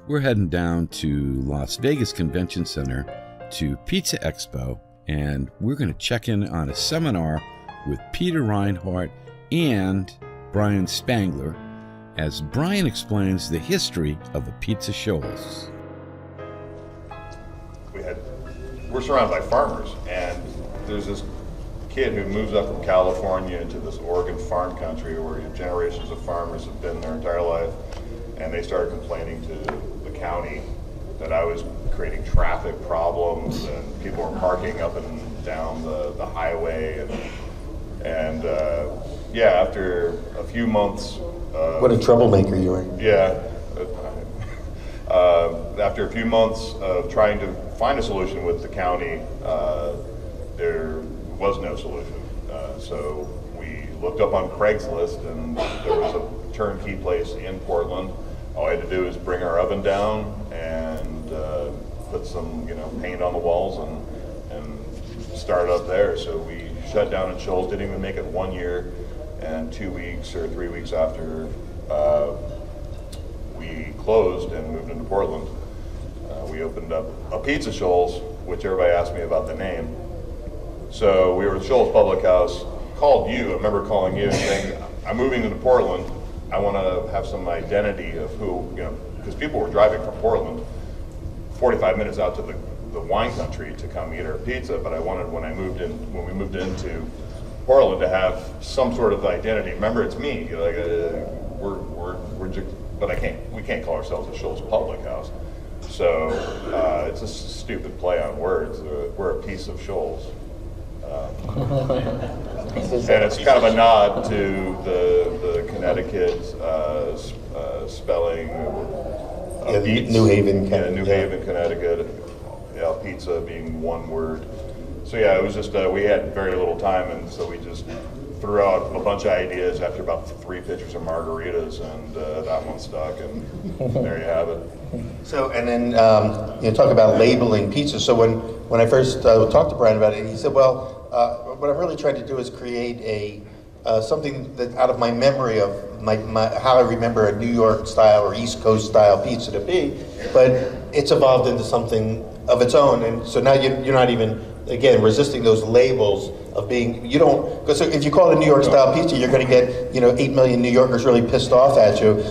we're heading down to Las Vegas Convention Center to Pizza Expo, and we're going to check in on a seminar with Peter Reinhart and Brian Spangler as Brian explains the history of the Apizza Scholls. We're surrounded by farmers, and there's this kid who moves up from California into this Oregon farm country where generations of farmers have been their entire life, and they started complaining to the county that I was creating traffic problems and people were parking up and down the highway, and after a few months what a troublemaker you were. Yeah. After a few months of trying to find a solution with the county, there was no solution. So we looked up on Craigslist, and there was a turnkey place in Portland. All I had to do is bring our oven down and put some, paint on the walls and start up there. So we shut down in Scholls. Didn't even make it 1 year, and 2 weeks or 3 weeks after we closed and moved into Portland, we opened up Apizza Scholls, which everybody asked me about the name. So we were at Scholls Public House, called you, I remember calling you and saying, I'm moving into Portland, I want to have some identity of who, because people were driving from Portland 45 minutes out to the wine country to come eat our pizza, but I wanted, when we moved into Portland, to have some sort of identity. Remember, it's me, but we can't call ourselves a Scholls Public House. So it's a stupid play on words. We're a piece of Scholls. And it's kind of a nod to the Connecticut spelling of beets. New Haven, New Haven, Connecticut. Pizza being one word. So yeah, it was just, we had very little time, and so we just threw out a bunch of ideas after about 3 pitchers of margaritas, and that one stuck, and there you have it. So, and then talk about labeling pizza. So when I first talked to Brian about it, he said, well, what I'm really trying to do is create something that out of my memory of how I remember a New York style or East Coast style pizza to be, but it's evolved into something of its own, and so now you're not even, again, resisting those labels of being, because if you call it a New York style pizza, you're going to get 8 million New Yorkers really pissed off at you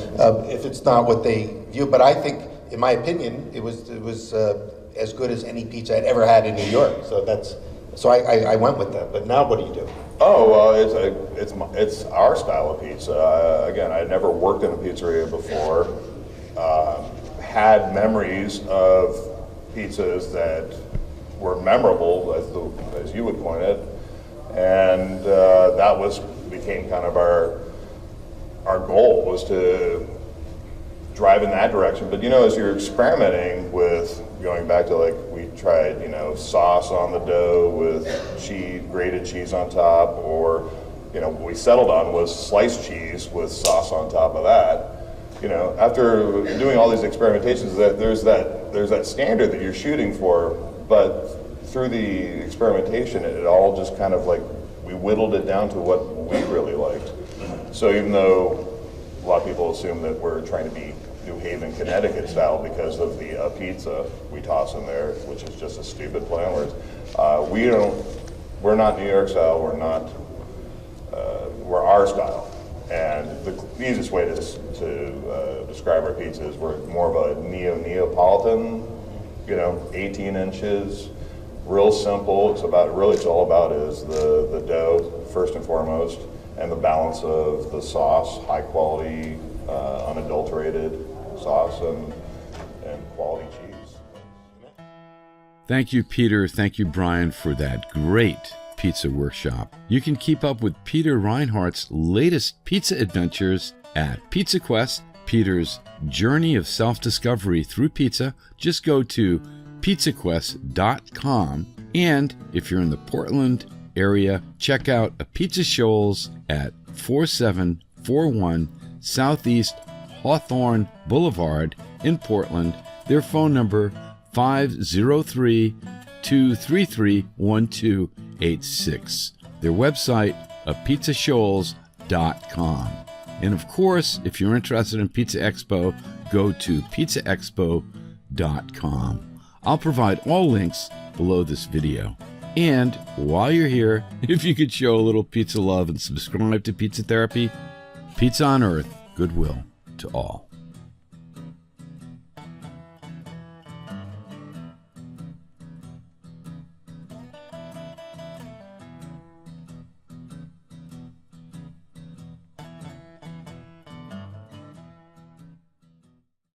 if it's not what they view. But I think, in my opinion, it was as good as any pizza I'd ever had in New York. So I went with that. But now what do you do? Oh, well, it's our style of pizza. Again, I had never worked in a pizzeria before. Had memories of pizzas that were memorable, as you would point it, and that became kind of our goal, was to drive in that direction. But as you're experimenting with, going back to, we tried sauce on the dough with cheese, grated cheese on top, or what we settled on was sliced cheese with sauce on top of that. After doing all these experimentations, there's that standard that you're shooting for, but through the experimentation, it all just kind of we whittled it down to what we really liked. So even though a lot of people assume that we're trying to be New Haven, Connecticut style because of the pizza we toss in there, which is just a stupid play on words, we're not New York style, we're our style. And the easiest way to describe our pizza is we're more of a Neapolitan, 18 inches, real simple. It's all about is the dough first and foremost, and the balance of the sauce, high quality, unadulterated sauce, and quality cheese. Thank you, Peter. Thank you, Brian, for that great pizza workshop. You can keep up with Peter Reinhart's latest pizza adventures at Pizza Quest, Peter's journey of self-discovery through pizza. Just go to pizzaquest.com, and if you're in the Portland area, check out Apizza Scholls at 4741 Southeast Hawthorne Boulevard in Portland. Their phone number 503-233-1286. Their website, apizzascholls.com. And of course, if you're interested in Pizza Expo, go to pizzaexpo.com. I'll provide all links below this video. And while you're here, if you could show a little pizza love and subscribe to Pizza Therapy, pizza on earth, goodwill to all.